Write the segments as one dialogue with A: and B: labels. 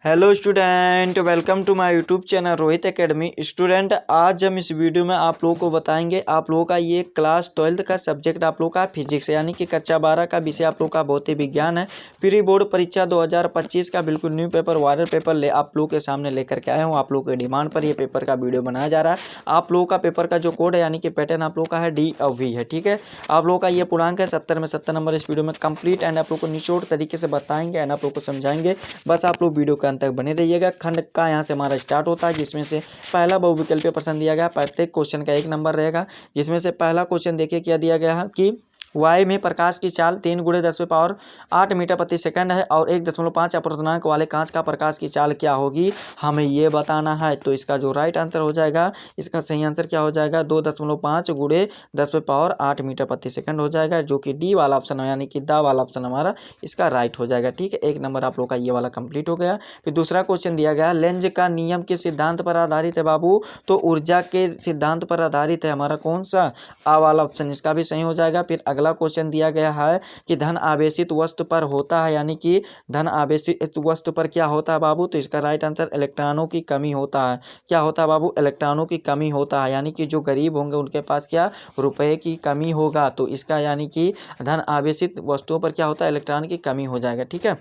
A: Hello student, welcome to my YouTube channel Rohit academy. Student, आज हम इस वीडियो में आप लोगों को बताएंगे आप लोगों का ये क्लास 12 का सब्जेक्ट आप लोगों का फिजिक्स यानी कि कक्षा 12 का विषय आप लोगों का भौतिक विज्ञान है। प्री बोर्ड परीक्षा 2025 का बिल्कुल न्यू पेपर वायरल पेपर आप लोगों के सामने लेकर के आया हूँ। आप लोगों के डिमांड पर ये पेपर का वीडियो बनाया जा रहा है। आप लोगों का पेपर का जो कोड है यानी कि पैटर्न आप लोगों का है D और V है। ठीक है, आप लोगों का ये पूर्णांक है 70 में 70 नंबर इस वीडियो में कंप्लीट एंड आप लोग को निचोड़ तरीके से बताएंगे एंड आप लोग को समझाएंगे। बस आप लोग वीडियो के अंत तक बने रहिएगा। खंड का यहाँ से हमारा स्टार्ट होता है, जिसमें से पहला बहुविकल्पीय प्रश्न दिया गया। प्रत्येक क्वेश्चन का 1 नंबर रहेगा, जिसमें से पहला क्वेश्चन देखिए क्या दिया गया है कि वायु में प्रकाश की चाल 3 × 10⁸ मीटर प्रति सेकंड है और 1.5 अपूर्णांक वाले कांच का प्रकाश की चाल क्या होगी, हमें ये बताना है। तो इसका जो राइट आंसर हो जाएगा, इसका सही आंसर क्या हो जाएगा, 2.5 × 10⁸ मीटर प्रति सेकंड हो जाएगा, जो कि डी वाला ऑप्शन है यानी कि दा वाला ऑप्शन हमारा इसका राइट हो जाएगा। ठीक है, 1 नंबर आप लोग का ये वाला कंप्लीट हो गया। फिर दूसरा क्वेश्चन दिया गया, लेंज का नियम के सिद्धांत पर आधारित है बाबू। तो ऊर्जा के सिद्धांत पर आधारित है हमारा कौन सा, आ वाला ऑप्शन, इसका भी सही हो जाएगा। फिर अगला क्वेश्चन दिया गया है कि धन आवेशित वस्तु पर होता है यानी कि धन आवेशित वस्तु पर क्या होता है बाबू। तो इसका राइट आंसर इलेक्ट्रॉनों की कमी होता है। क्या होता है बाबू, इलेक्ट्रॉनों की कमी होता है, यानी कि जो गरीब होंगे उनके पास क्या रुपए की कमी होगा। तो इसका यानी कि धन आवेशित वस्तुओं पर क्या होता है, इलेक्ट्रॉन की कमी हो जाएगा। ठीक है,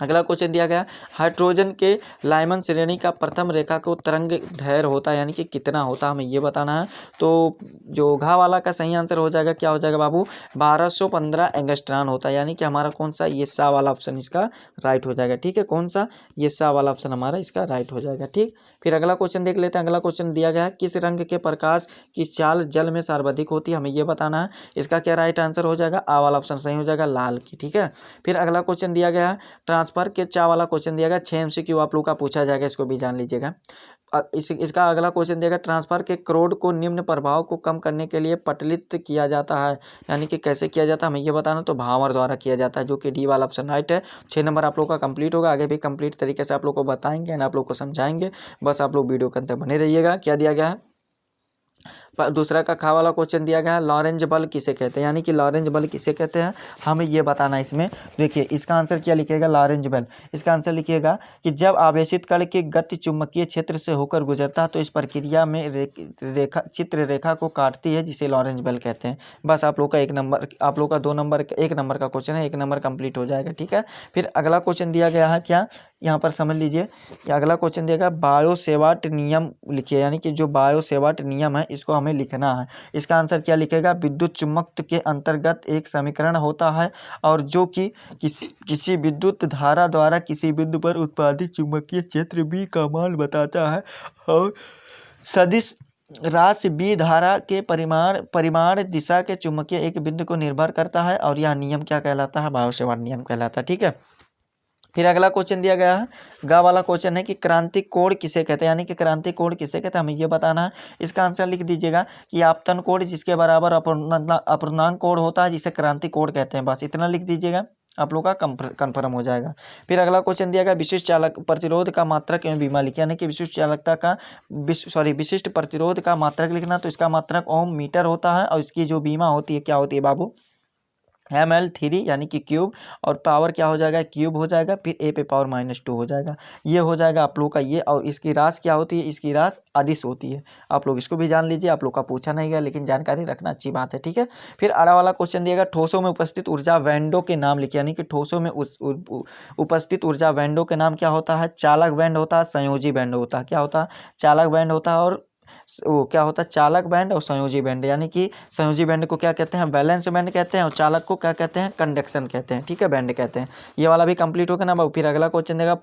A: अगला क्वेश्चन दिया गया, हाइड्रोजन के लाइमन श्रेणी का प्रथम रेखा को तरंग दैर्घ्य होता है यानी कि कितना होता है, हमें ये बताना है। तो जो घा वाला का सही आंसर हो जाएगा, क्या हो जाएगा बाबू, 1215 एंगस्ट्रॉन होता है, यानी कि हमारा कौन सा, ये सा वाला ऑप्शन इसका राइट हो जाएगा। ठीक है, कौन सा, ये सा वाला ऑप्शन हमारा इसका राइट हो जाएगा। ठीक, फिर अगला क्वेश्चन देख लेते हैं। अगला क्वेश्चन दिया गया है, किस रंग के प्रकाश की चाल जल में सर्वाधिक होती है, हमें ये बताना है। इसका क्या राइट आंसर हो जाएगा, आ वाला ऑप्शन सही हो जाएगा, लाल की। ठीक है, फिर अगला क्वेश्चन दिया गया है, ट्रांसफर के चा वाला क्वेश्चन दिया गया, 6 MCQ आप लोग का पूछा जाएगा, इसको भी जान लीजिएगा। इसका अगला क्वेश्चन दिया गया, ट्रांसफर के क्रोड को निम्न प्रभाव को कम करने के लिए पटलित किया जाता है, यानी कि कैसे किया जाता है, हमें ये बताना। तो भावर द्वारा किया जाता है, जो कि डी वाला ऑप्शन राइट है। 6 नंबर आप लोग का कंप्लीट होगा। आगे भी कंप्लीट तरीके से आप लोग को बताएंगे एंड आप लोग को समझाएंगे। बस आप लोग वीडियो के अंदर बने रहिएगा। क्या दिया गया है, दूसरा का खा वाला क्वेश्चन दिया गया है, लॉरेंज बल किसे कहते हैं, यानी कि लॉरेंज बल किसे कहते हैं, हमें ये बताना है। इसमें देखिए इसका आंसर क्या लिखिएगा, लॉरेंज बल। इसका आंसर लिखिएगा कि जब आवेशित कण की गति चुंबकीय क्षेत्र से होकर गुजरता है तो इस प्रक्रिया में चित्र रेखा को काटती है, जिसे लॉरेंज बल कहते हैं। बस आप लोग का 1 नंबर, आप लोग का 2 नंबर, 1 नंबर का क्वेश्चन है, 1 नंबर कंप्लीट हो जाएगा। ठीक है, फिर अगला क्वेश्चन दिया गया है, क्या यहाँ पर समझ लीजिए, अगला क्वेश्चन दिया गया, बायो सेवाट नियम लिखिए, यानी कि जो बायो सेवाट नियम है इसको हमें लिखना है। इसका आंसर क्या लिखेगा, विद्युत चुम्बकत्व के अंतर्गत एक समीकरण होता है और जो कि किसी विद्युत धारा द्वारा किसी बिंदु पर उत्पादित चुंबकीय क्षेत्र B का मान बताता है और सदिश राशि B धारा के परिमाण दिशा के चुंबकीय एक बिंदु को निर्भर करता है और यह नियम क्या कहलाता है, बायो सेवाट नियम कहलाता है। ठीक है, फिर अगला क्वेश्चन दिया गया है, गा वाला क्वेश्चन है कि क्रांति कोण किसे कहते हैं, यानी कि क्रांति कोण किसे कहते हैं, हमें ये बताना है। इसका आंसर लिख दीजिएगा कि आपतन कोण जिसके बराबर अपूर्णांक कोण होता है, जिसे क्रांति कोण कहते हैं। बस इतना लिख दीजिएगा, आप लोग का कंफर्म हो जाएगा। फिर अगला क्वेश्चन दिया गया, विशिष्ट चालक प्रतिरोध का मात्रक एवं बीमा लिखिए, यानी कि विशिष्ट चालकता का विशिष्ट प्रतिरोध का मात्रक लिखना। तो इसका मात्रक ओम मीटर होता है और इसकी जो बीमा होती है क्या होती है बाबू, ml3 यानी कि क्यूब, और पावर क्या हो जाएगा, क्यूब हो जाएगा, फिर a पे पावर -2 हो जाएगा। ये हो जाएगा आप लोग का ये, और इसकी राशि क्या होती है, इसकी राशि अदिश होती है। आप लोग इसको भी जान लीजिए, आप लोग का पूछा नहीं गया लेकिन जानकारी रखना अच्छी बात है। ठीक है, फिर अड़ा वाला क्वेश्चन दिएगा, ठोसों में उपस्थित ऊर्जा बैंडों के नाम लिखिए, यानी कि ठोसों में उपस्थित ऊर्जा बैंडों के नाम क्या होता है, चालक बैंड होता है, संयोजी बैंड होता है। क्या होता है, चालक बैंड होता है और वो क्या होता है, चालक बैंड और संयोजी बैंड, यानी कि संयोजी बैंड को क्या कहते हैं, बैलेंस बैंड कहते हैं, और चालक को क्या कहते हैं, कंडक्शन कहते हैं। ठीक है, बैंड कहते हैं। ये वाला भी कंप्लीट हो गया ना बाबू। फिर अगला क्वेश्चन देगा,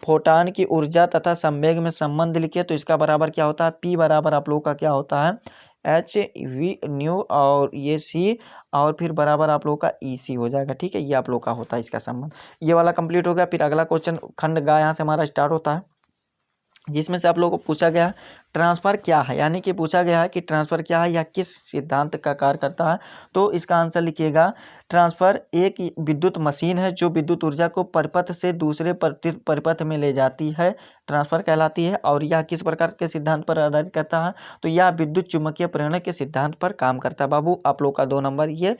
A: फोटान की ऊर्जा तथा संवेग में संबंध लिखिए। तो इसका बराबर क्या होता है, P बराबर आप लोग का क्या होता है, HV न्यू, और ये C, और फिर बराबर आप लोग का EC हो जाएगा। ठीक है, ये आप लोग का होता है इसका संबंध। ये वाला कंप्लीट हो गया। फिर अगला क्वेश्चन खंड गा यहाँ से हमारा स्टार्ट होता है, जिसमें से आप लोगों को पूछा गया ट्रांसफर क्या है, यानी कि पूछा गया है कि ट्रांसफर क्या है या किस सिद्धांत का कार्य करता है। तो इसका आंसर लिखिएगा, ट्रांसफर एक विद्युत मशीन है जो विद्युत ऊर्जा को परिपथ से दूसरे परिपथ में ले जाती है, ट्रांसफर कहलाती है। और यह किस प्रकार के सिद्धांत पर आधारित करता है, तो यह विद्युत चुम्बकीय प्रेरण के सिद्धांत पर काम करता है। बाबू आप लोग का 2 नंबर ये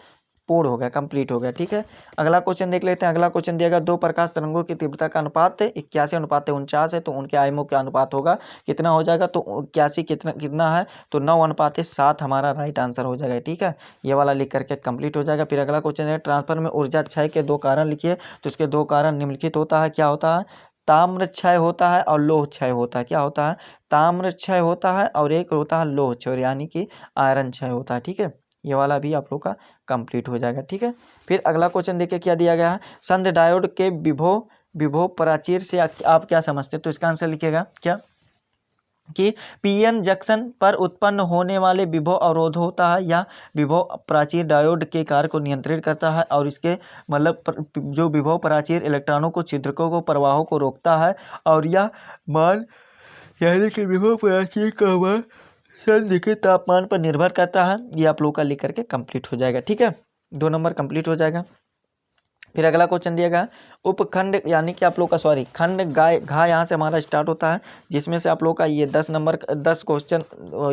A: पूर्ण हो गया, कंप्लीट हो गया। ठीक है, अगला क्वेश्चन देख लेते हैं। अगला क्वेश्चन दिया गया, दो प्रकाश तरंगों की तीव्रता का अनुपात 81:49 है, तो उनके आयामों का अनुपात होगा कितना हो जाएगा, तो 81 कितना कितना है, तो 9:7 हमारा राइट आंसर हो जाएगा। ठीक है, ये वाला लिख करके कंप्लीट हो जाएगा। फिर अगला क्वेश्चन है, ट्रांसफर में ऊर्जा क्षय के दो कारण लिखिए, तो इसके दो कारण निम्नलिखित होता है, क्या होता है, ताम्र क्षय होता है और लोह क्षय होता है। क्या होता है, ताम्र क्षय होता है और एक होता है लोह क्षय, यानी कि आयरन क्षय होता है। ठीक है, ये वाला भी आप लोग का कंप्लीट हो जाएगा। ठीक है, फिर अगला क्वेश्चन देखिए क्या दिया गया है, संध डायोड के विभव विभव प्राचीर से आप क्या समझते हैं, तो इसका आंसर लिखिएगा क्या, कि पीएन जंक्शन पर उत्पन्न होने वाले विभव अवरोध होता है, या विभव प्राचीर डायोड के कार्य को नियंत्रित करता है, और इसके मतलब जो विभव प्राचीर इलेक्ट्रॉनों को, छिद्रकों को, प्रवाहों को रोकता है, और यह मान यानी कि विभव प्राचीर का मान संधि के तापमान पर निर्भर करता है। ये आप लोग का लिख करके कंप्लीट हो जाएगा। ठीक है, 2 नंबर कंप्लीट हो जाएगा। फिर अगला क्वेश्चन दिया गया, उपखंड यानी कि आप लोग का सॉरी खंड गाय घा यहाँ से हमारा स्टार्ट होता है, जिसमें से आप लोग का ये 10 नंबर 10 क्वेश्चन,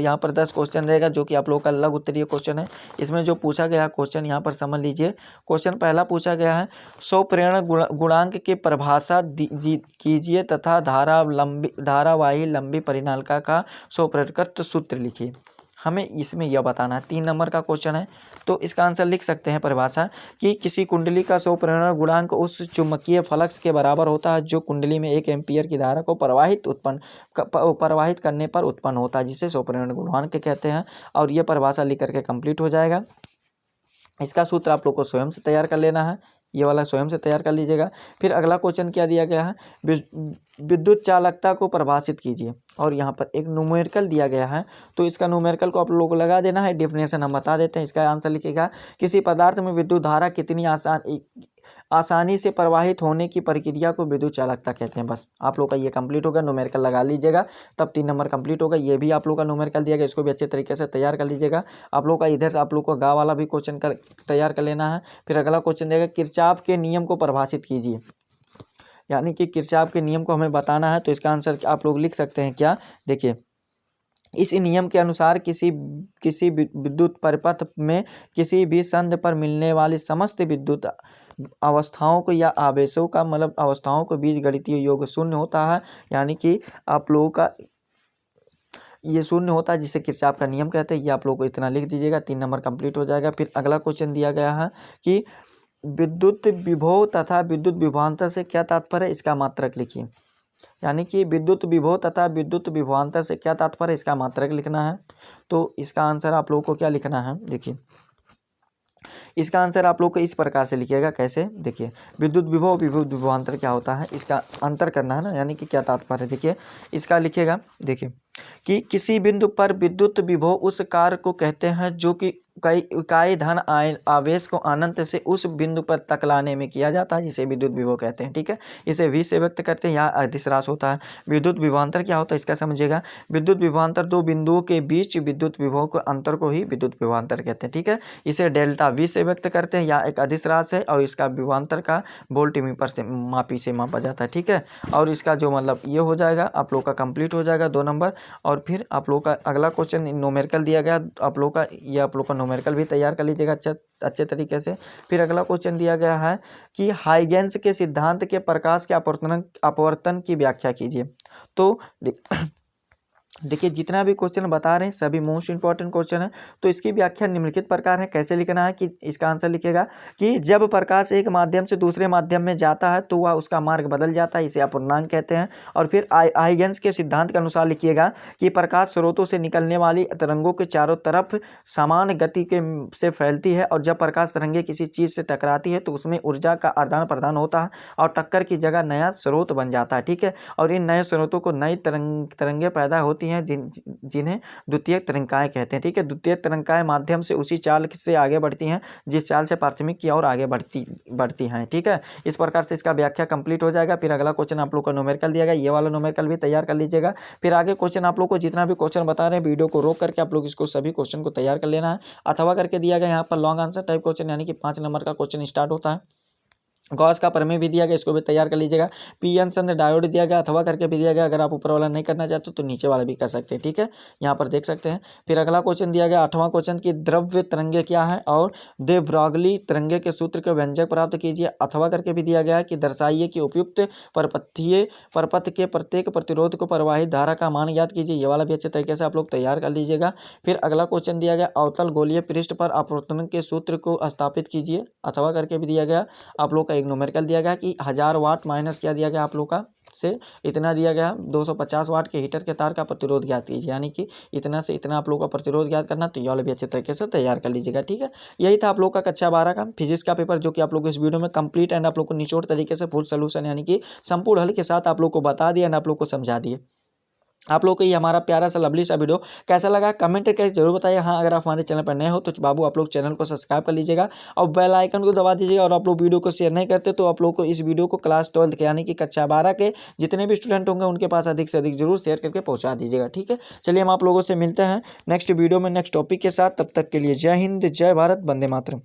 A: यहाँ पर 10 क्वेश्चन रहेगा, जो कि आप लोग का लघु उत्तरीय क्वेश्चन है। इसमें जो पूछा गया क्वेश्चन यहाँ पर समझ लीजिए। क्वेश्चन पहला पूछा गया है, स्वप्रेरण गुणांक की परिभाषा कीजिए तथा धारावाही लंबी परिनालिका का स्वप्रेरकत्व सूत्र लिखिए। हमें इसमें यह बताना है, 3 नंबर का क्वेश्चन है, तो इसका आंसर लिख सकते हैं परिभाषा, कि किसी कुंडली का स्वप्रेरण गुणांक उस चुंबकीय फ्लक्स के बराबर होता है जो कुंडली में 1 एम्पीयर की धारा को प्रवाहित करने पर उत्पन्न होता है, जिसे स्वप्रेरण गुणांक कहते हैं। और यह परिभाषा लिख करके कंप्लीट हो जाएगा। इसका सूत्र आप लोग को स्वयं से तैयार कर लेना है, ये वाला स्वयं से तैयार कर लीजिएगा। फिर अगला क्वेश्चन क्या दिया गया है, विद्युत चालकता को परिभाषित कीजिए, और यहाँ पर एक न्यूमेरिकल दिया गया है, तो इसका न्यूमेरिकल को आप लोगों को लगा देना है। डेफिनेशन हम बता देते हैं, इसका आंसर लिखिएगा, किसी पदार्थ में विद्युत धारा कितनी आसानी से प्रवाहित होने की प्रक्रिया को विद्युत चालकता कहते हैं। बस आप लोग का ये कंप्लीट होगा, न्यूमेरिकल लगा लीजिएगा, तब 3 नंबर कंप्लीट होगा। ये भी आप लोग का न्यूमेरिकल दिया गया, इसको भी अच्छे तरीके से तैयार कर लीजिएगा। आप लोग का इधर से आप लोग को गा वाला भी क्वेश्चन तैयार कर लेना है। फिर अगला क्वेश्चन देगा, किरचॉफ के नियम को परिभाषित कीजिए, यानी कि किरचॉफ के नियम को हमें बताना है, तो इसका आंसर आप लोग लिख सकते हैं क्या, देखिए, इस नियम के अनुसार किसी विद्युत परिपथ में किसी भी संध पर मिलने वाली समस्त विद्युत अवस्थाओं को या आवेशों का मतलब अवस्थाओं के बीच गणितीय योग शून्य होता है, यानी कि आप लोगों का ये शून्य होता है, जिसे किरचॉफ का नियम कहते हैं। ये आप लोग को इतना लिख दीजिएगा, 3 नंबर कंप्लीट हो जाएगा। फिर अगला क्वेश्चन दिया गया है कि विद्युत विभव तथा विद्युत विभवांतर से क्या तात्पर्य है, इसका मात्रक लिखिए, यानी कि विद्युत विभव तथा विद्युत विभवांतर से क्या तात्पर्य है, इसका मात्रक लिखना है। तो इसका आंसर आप लोगों को क्या लिखना है, देखिए, इसका आंसर आप लोग को इस प्रकार से लिखिएगा, कैसे, देखिए, विद्युत विभव विद्युत विभवांतर क्या होता है, इसका अंतर करना है ना, यानी कि क्या तात्पर्य है। देखिए, इसका लिखिएगा, देखिए, कि किसी बिंदु पर विद्युत विभव उस कार्य को कहते हैं जो कि इकाई धन आवेश को अनंत से उस बिंदु पर तक लाने में किया जाता है, जिसे विद्युत विभव कहते हैं। ठीक है, इसे v से व्यक्त करते हैं, यहाँ अदिश राशि होता है। विद्युत विभवांतर क्या होता है, इसका समझिएगा, विद्युत विभवांतर दो बिंदुओं के बीच विद्युत विभव के अंतर को ही विद्युत विभवांतर कहते हैं। ठीक है, इसे डेल्टा v से व्यक्त करते हैं, यहाँ एक अदिश राशि है, और इसका विभवांतर का वोल्टमीटर से मापी से मापा जाता है। ठीक है, और इसका जो मतलब ये हो जाएगा, आप लोग का कंप्लीट हो जाएगा 2 नंबर। और फिर आप लोग का अगला क्वेश्चन न्यूमेरिकल दिया गया, आप लोग का ये आप लोग का न्यूमेरिकल भी तैयार कर लीजिएगा अच्छे तरीके से। फिर अगला क्वेश्चन दिया गया है कि हाइगेंस के सिद्धांत के प्रकाश के अपवर्तन की व्याख्या कीजिए। तो देखिए, जितना भी क्वेश्चन बता रहे हैं सभी मोस्ट इंपॉर्टेंट क्वेश्चन है, तो इसकी व्याख्या निम्नलिखित प्रकार है। कैसे लिखना है, कि इसका आंसर लिखेगा कि जब प्रकाश एक माध्यम से दूसरे माध्यम में जाता है तो वह उसका मार्ग बदल जाता है, इसे अपूर्णांक कहते हैं। और फिर हाइगेंस के सिद्धांत के अनुसार लिखिएगा कि प्रकाश स्रोतों से निकलने वाली तरंगों के चारों तरफ समान गति से फैलती है, और जब प्रकाश तरंगे किसी चीज़ से टकराती है तो उसमें ऊर्जा का आदान प्रदान होता है और टक्कर की जगह नया स्रोत बन जाता है। ठीक है, और इन नए स्रोतों को नई तरंगें पैदा होती हैं, जिन्हें द्वितीयक तरंगिकाएं कहते हैं। ठीक है, द्वितीयक तरंगिकाएं माध्यम से उसी चाल से आगे बढ़ती हैं जिस चाल से प्राथमिक की ओर आगे बढ़ती हैं। ठीक है, इस प्रकार से इसका व्याख्या कंप्लीट हो जाएगा। फिर अगला क्वेश्चन आप लोग को न्यूमेरिकल दिया गया, ये वाला न्यूमेरिकल भी तैयार कर लीजिएगा। फिर आगे क्वेश्चन आप लोग को जितना भी क्वेश्चन बता रहे हैं, वीडियो को रोक करके आप लोग इसको सभी क्वेश्चन को तैयार कर लेना है, अथवा करके दिया गया यहाँ पर लॉन्ग आंसर टाइप क्वेश्चन, यानी कि 5 नंबर का क्वेश्चन स्टार्ट होता है। गॉस का प्रमेय भी दिया गया, इसको भी तैयार कर लीजिएगा। पी एन चंद्र डायोड दिया गया, अथवा करके भी दिया गया। अगर आप ऊपर वाला नहीं करना चाहते तो नीचे वाला भी कर सकते हैं, ठीक है, यहाँ पर देख सकते हैं। फिर अगला क्वेश्चन दिया गया 8वां क्वेश्चन की द्रव्य तरंगे क्या है और दे ब्रॉगली तरंगे के सूत्र के व्यंजक प्राप्त कीजिए। अथवा करके भी दिया गया है कि दर्शाइए कि उपयुक्त परपथ के प्रत्येक प्रतिरोध को प्रवाहित धारा का मान ज्ञात कीजिए। ये वाला भी अच्छे तरीके से आप लोग तैयार कर लीजिएगा। फिर अगला क्वेश्चन दिया गया अवतल गोलीय पृष्ठ पर अपवर्तन के सूत्र को स्थापित कीजिए। अथवा करके भी दिया गया आप लोग का एक न्यूमेरिकल दिया गया कि 1000 वाट माइनस क्या दिया गया आप लोग का से इतना दिया गया 250 वाट के हीटर के तार का प्रतिरोध ज्ञात कीजिए, यानी कि इतना से इतना आप लोग का प्रतिरोध ज्ञात करना। तो ये वाला भी अच्छे तरीके से तैयार कर लीजिएगा, ठीक है। यही था आप लोग का कक्षा 12 का फिजिक्स का पेपर, जो कि आप लोग को इस वीडियो में कंप्लीट एंड आप लोग को निचोड़ तरीके से फुल सोल्यूशन यानी कि संपूर्ण हल के साथ आप लोग को बता दिया एंड आप लोग को समझा दिए। आप लोग को ये हमारा प्यारा सा लवली सा वीडियो कैसा लगा कमेंट करके जरूर बताइए। हाँ, अगर आप हमारे चैनल पर नए हो तो बाबू आप लोग चैनल को सब्सक्राइब कर लीजिएगा और बेल आइकन को दबा दीजिएगा। और आप लोग वीडियो को शेयर नहीं करते तो आप लोग को इस वीडियो को क्लास 12 के यानी कि कक्षा 12 के जितने भी स्टूडेंट होंगे उनके पास अधिक से अधिक जरूर शेयर करके पहुँचा दीजिएगा, ठीक है। चलिए हम आप लोगों से मिलते हैं नेक्स्ट वीडियो में नेक्स्ट टॉपिक के साथ। तब तक के लिए जय हिंद, जय भारत, वंदे मातरम।